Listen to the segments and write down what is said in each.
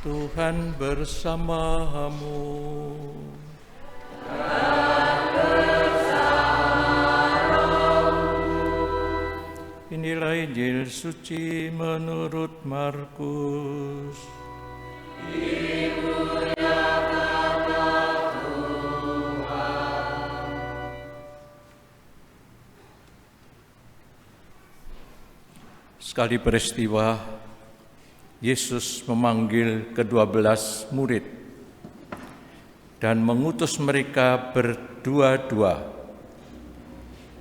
Tuhan bersamamu. Inilah Injil suci menurut Markus. Sekali peristiwa, Yesus memanggil ke-12 murid dan mengutus mereka berdua-dua.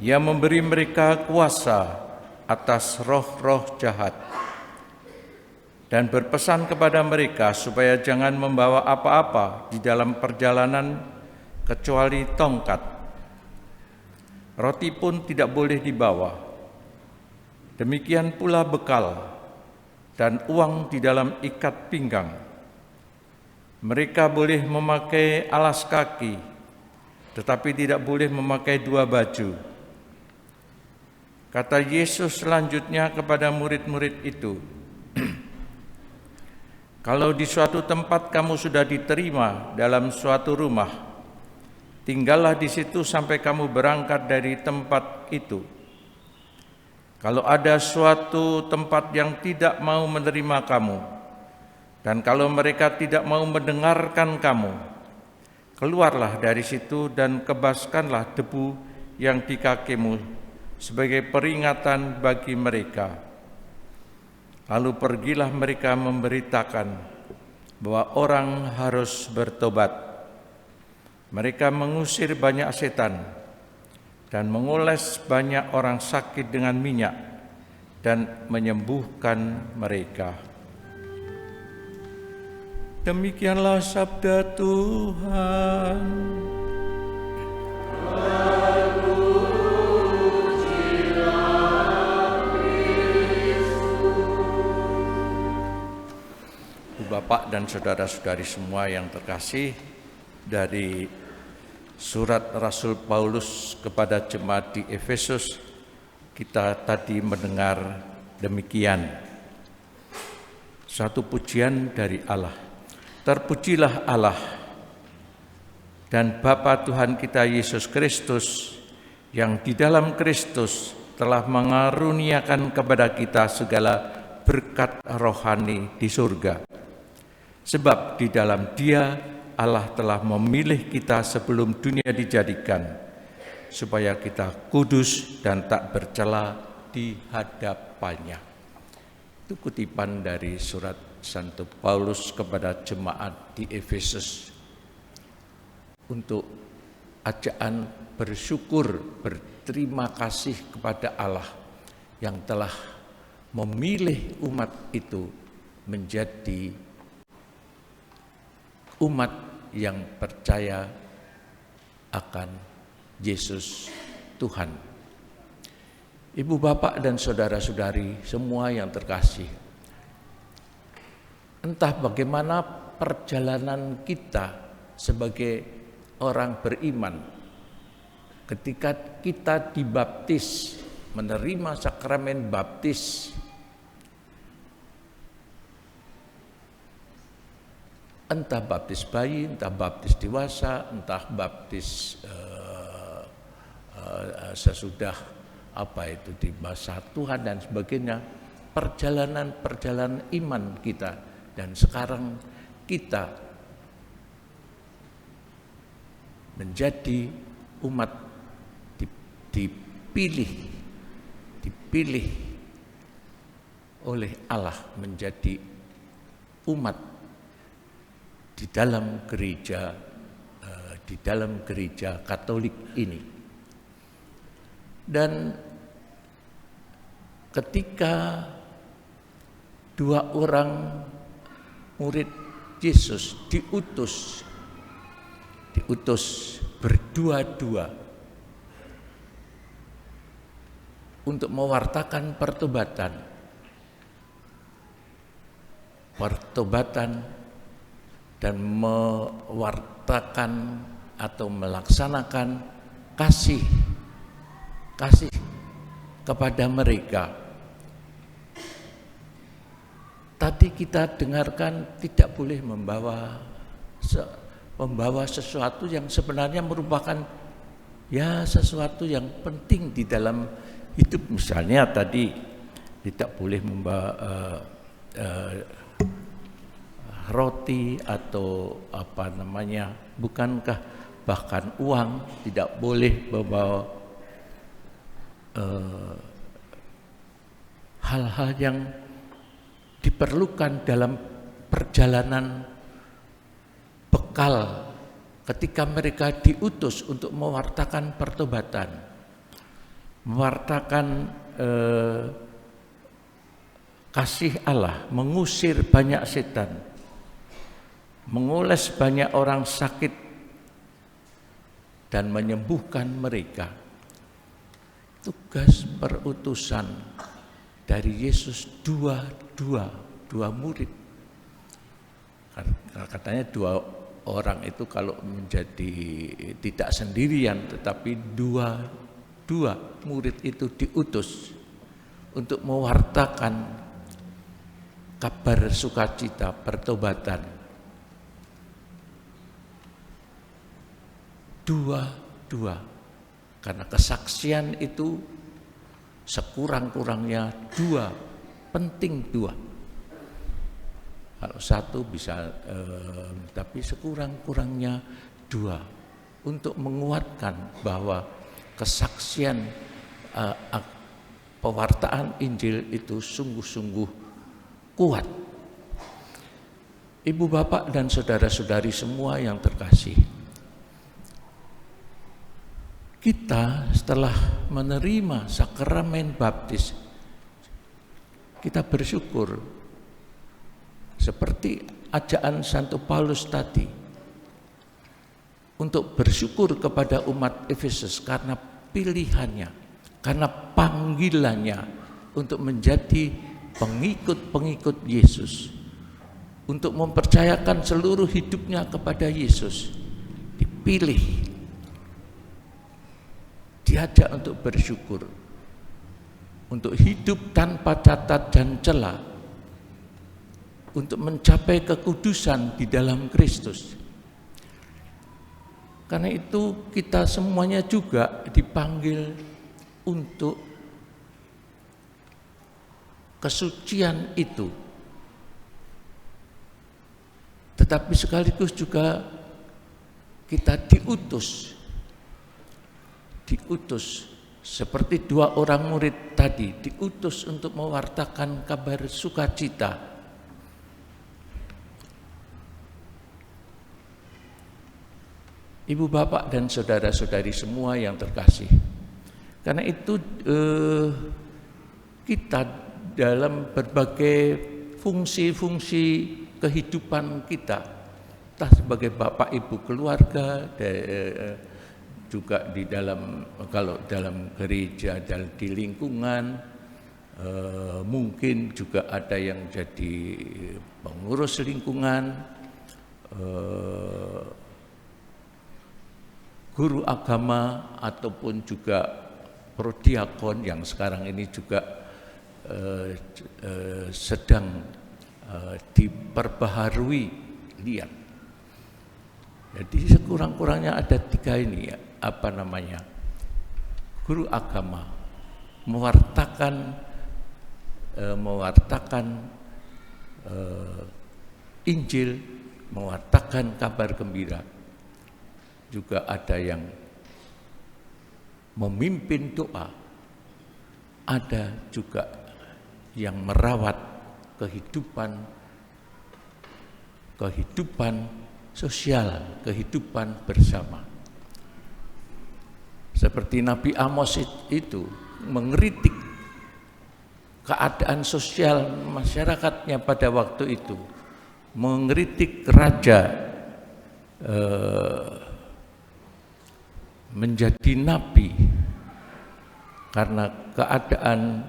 Ia memberi mereka kuasa atas roh-roh jahat dan berpesan kepada mereka supaya jangan membawa apa-apa di dalam perjalanan kecuali tongkat. Roti pun tidak boleh dibawa. Demikian pula bekal dan uang di dalam ikat pinggang. Mereka boleh memakai alas kaki, tetapi tidak boleh memakai dua baju. Kata Yesus selanjutnya kepada murid-murid itu, "Kalau di suatu tempat kamu sudah diterima dalam suatu rumah, tinggallah di situ sampai kamu berangkat dari tempat itu. Kalau ada suatu tempat yang tidak mau menerima kamu, dan kalau mereka tidak mau mendengarkan kamu, keluarlah dari situ dan kebaskanlah debu yang di kakimu sebagai peringatan bagi mereka. Lalu pergilah mereka memberitakan bahwa orang harus bertobat. Mereka mengusir banyak setan dan mengoles banyak orang sakit dengan minyak dan menyembuhkan mereka." Demikianlah sabda Tuhan. Bapak dan saudara-saudari semua yang terkasih, dari surat Rasul Paulus kepada jemaat di Efesus, kita tadi mendengar demikian. Satu pujian dari Allah. Terpujilah Allah dan Bapa Tuhan kita Yesus Kristus, yang di dalam Kristus telah mengaruniakan kepada kita segala berkat rohani di surga. Sebab di dalam Dia Allah telah memilih kita sebelum dunia dijadikan, supaya kita kudus dan tak bercela di hadapannya. Itu kutipan dari surat Santo Paulus kepada jemaat di Efesus untuk ajaan bersyukur, berterima kasih kepada Allah yang telah memilih umat itu menjadi umat yang percaya akan Yesus Tuhan. Ibu, bapak, dan saudara-saudari semua yang terkasih, entah bagaimana perjalanan kita sebagai orang beriman ketika kita dibaptis, menerima sakramen baptis, entah baptis bayi, entah baptis dewasa, entah baptis sesudah di masa Tuhan dan sebagainya, perjalanan iman kita. Dan sekarang kita menjadi umat dipilih oleh Allah menjadi umat di dalam gereja Katolik ini. Dan ketika dua orang murid Yesus diutus berdua-dua untuk mewartakan pertobatan dan mewartakan atau melaksanakan kasih kepada mereka. tadi kita dengarkan tidak boleh membawa sesuatu yang sebenarnya merupakan sesuatu yang penting di dalam hidup. Misalnya tadi tidak boleh membawa roti atau bukankah bahkan uang tidak boleh membawa hal-hal yang diperlukan dalam perjalanan bekal ketika mereka diutus untuk mewartakan pertobatan, mewartakan kasih Allah, mengusir banyak setan, mengoles banyak orang sakit dan menyembuhkan mereka. Tugas perutusan dari Yesus dua murid. Katanya 2 orang itu kalau menjadi tidak sendirian, tetapi dua murid itu diutus untuk mewartakan kabar sukacita pertobatan. Dua, karena kesaksian itu sekurang-kurangnya 2, penting 2. Kalau 1 bisa, tapi sekurang-kurangnya 2 untuk menguatkan bahwa kesaksian pewartaan Injil itu sungguh-sungguh kuat. Ibu bapak dan saudara-saudari semua yang terkasih, kita setelah menerima sakramen baptis, kita bersyukur seperti ajaan Santo Paulus tadi, untuk bersyukur kepada umat Efesus karena pilihannya, karena panggilannya untuk menjadi pengikut-pengikut Yesus, untuk mempercayakan seluruh hidupnya kepada Yesus, dipilih, diajak untuk bersyukur, untuk hidup tanpa cacat dan celah, untuk mencapai kekudusan di dalam Kristus. Karena itu kita semuanya juga dipanggil untuk kesucian itu. Tetapi sekaligus juga kita diutus seperti 2 orang murid tadi, diutus untuk mewartakan kabar sukacita. Ibu bapak dan saudara-saudari semua yang terkasih, karena itu kita dalam berbagai fungsi-fungsi kehidupan kita, entah sebagai bapak ibu keluarga, juga di dalam, kalau dalam gereja dan di lingkungan, mungkin juga ada yang jadi pengurus lingkungan, guru agama, ataupun juga prodiakon yang sekarang ini juga sedang diperbaharui lihat. Jadi sekurang-kurangnya ada 3 ini, guru agama, mewartakan Injil, mewartakan kabar gembira. Juga ada yang memimpin doa, ada juga yang merawat kehidupan sosial, kehidupan bersama. Seperti Nabi Amos itu mengkritik keadaan sosial masyarakatnya pada waktu itu, mengkritik raja menjadi nabi karena keadaan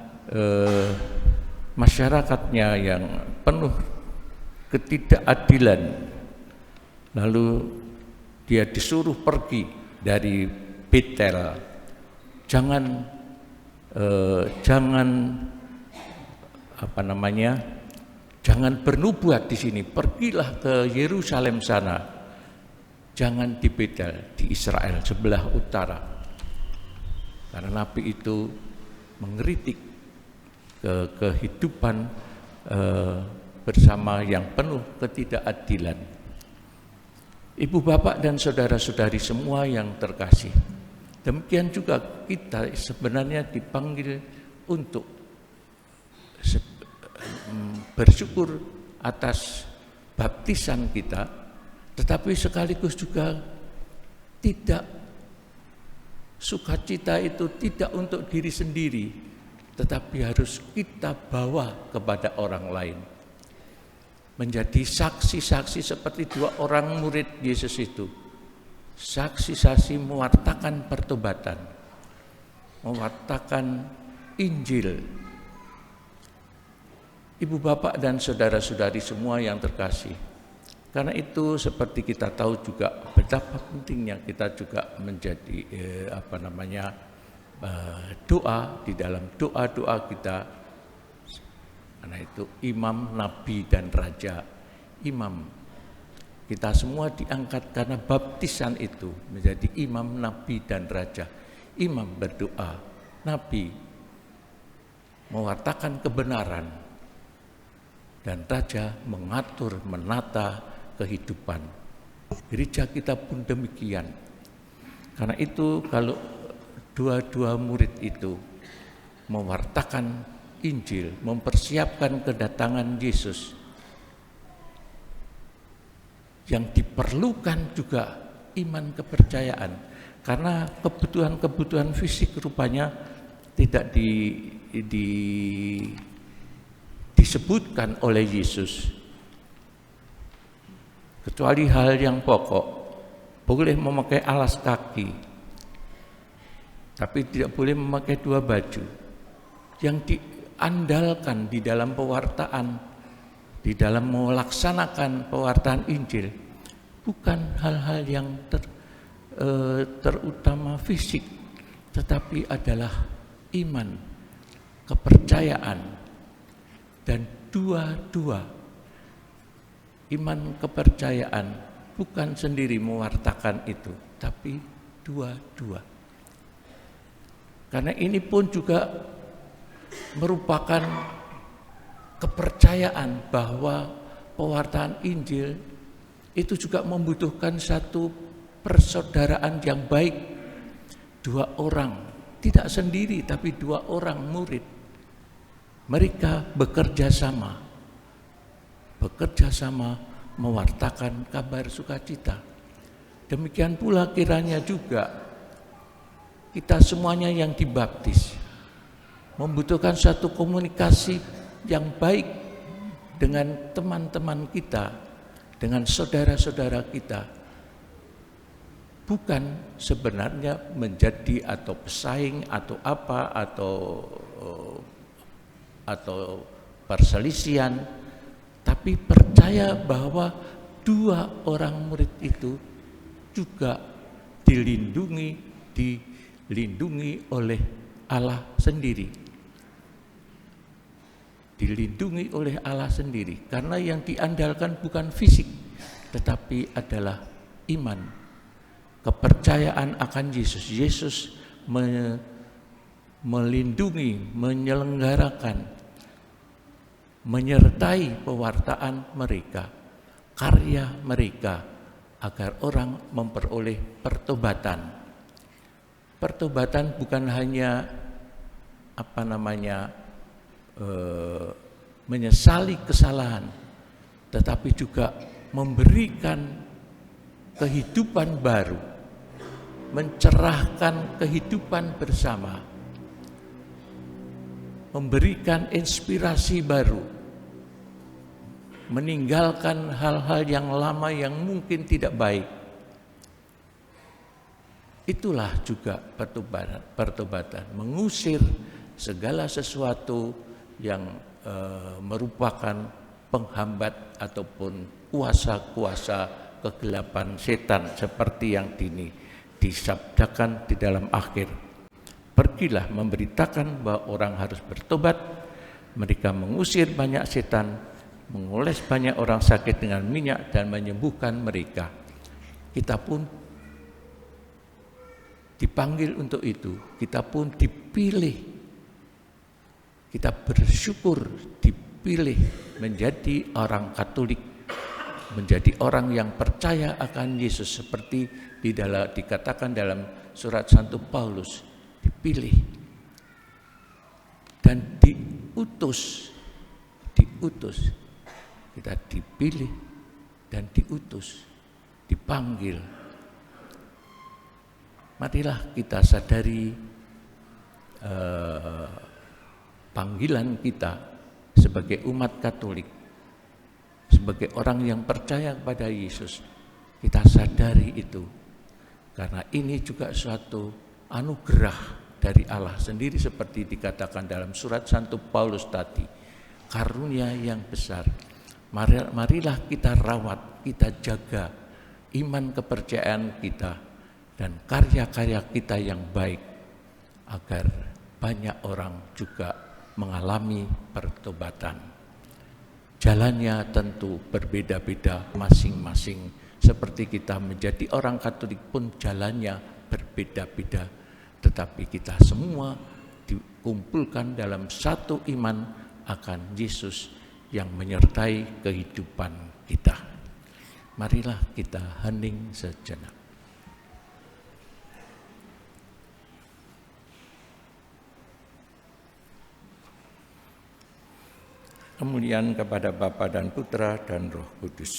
masyarakatnya yang penuh ketidakadilan. Lalu dia disuruh pergi dari Betel, Jangan bernubuat di sini, pergilah ke Yerusalem sana. Jangan di Betel, di Israel sebelah utara. Karena nabi itu mengkritik kehidupan bersama yang penuh ketidakadilan. Ibu bapak dan saudara-saudari semua yang terkasih, demikian juga kita sebenarnya dipanggil untuk bersyukur atas baptisan kita, tetapi sekaligus juga tidak sukacita itu tidak untuk diri sendiri, tetapi harus kita bawa kepada orang lain. Menjadi saksi-saksi seperti dua orang murid Yesus itu. Saksi-saksi mewartakan pertobatan, mewartakan Injil. Ibu bapak dan saudara-saudari semua yang terkasih, karena itu seperti kita tahu juga betapa pentingnya kita juga menjadi doa. Di dalam doa-doa kita, karena itu imam, nabi, dan raja. Imam, kita semua diangkat karena baptisan itu menjadi imam, nabi, dan raja. Imam berdoa, nabi mewartakan kebenaran, dan raja mengatur, menata kehidupan. Gereja kita pun demikian. Karena itu kalau dua-dua murid itu mewartakan Injil, mempersiapkan kedatangan Yesus, yang diperlukan juga iman kepercayaan, karena kebutuhan-kebutuhan fisik rupanya tidak disebutkan oleh Yesus, kecuali hal yang pokok, boleh memakai alas kaki, tapi tidak boleh memakai dua baju. Yang diandalkan di dalam pewartaan, di dalam melaksanakan pewartaan Injil, bukan hal-hal yang terutama fisik, tetapi adalah iman, kepercayaan, dan dua-dua. Iman kepercayaan bukan sendiri mewartakan itu, tapi dua-dua. Karena ini pun juga merupakan kepercayaan bahwa pewartaan Injil itu juga membutuhkan satu persaudaraan yang baik. Dua orang, tidak sendiri tapi dua orang murid, mereka bekerja sama mewartakan kabar sukacita. Demikian pula kiranya juga kita semuanya yang dibaptis membutuhkan satu komunikasi yang baik dengan teman-teman kita, dengan saudara-saudara kita. Bukan sebenarnya menjadi atau pesaing atau apa atau perselisihan, tapi percaya bahwa dua orang murid itu juga dilindungi oleh Allah sendiri. Dilindungi oleh Allah sendiri, karena yang diandalkan bukan fisik, tetapi adalah iman, kepercayaan akan Yesus. Yesus melindungi, menyelenggarakan, menyertai pewartaan mereka, karya mereka, agar orang memperoleh pertobatan. Pertobatan bukan hanya menyesali kesalahan, tetapi juga memberikan kehidupan baru, mencerahkan kehidupan bersama, memberikan inspirasi baru, meninggalkan hal-hal yang lama yang mungkin tidak baik. Itulah juga pertobatan, mengusir segala sesuatu yang merupakan penghambat ataupun kuasa-kuasa kegelapan setan seperti yang disabdakan di dalam akhir. Pergilah memberitakan bahwa orang harus bertobat, mereka mengusir banyak setan, mengoles banyak orang sakit dengan minyak dan menyembuhkan mereka. Kita pun dipanggil untuk itu, kita pun dipilih. Kita bersyukur dipilih menjadi orang Katolik, menjadi orang yang percaya akan Yesus, seperti dikatakan dalam surat Santo Paulus, dipilih dan diutus. Kita dipilih dan diutus, dipanggil. Marilah kita sadari panggilan kita sebagai umat Katolik, sebagai orang yang percaya kepada Yesus. Kita sadari itu, karena ini juga suatu anugerah dari Allah sendiri, seperti dikatakan dalam surat Santo Paulus tadi, karunia yang besar. Marilah kita rawat, kita jaga iman kepercayaan kita dan karya-karya kita yang baik, agar banyak orang juga mengalami pertobatan. Jalannya tentu berbeda-beda masing-masing, seperti kita menjadi orang Katolik pun jalannya berbeda-beda, tetapi kita semua dikumpulkan dalam satu iman akan Yesus yang menyertai kehidupan kita. Marilah kita hening sejenak. Kemuliaan kepada Bapa dan Putra dan Roh Kudus.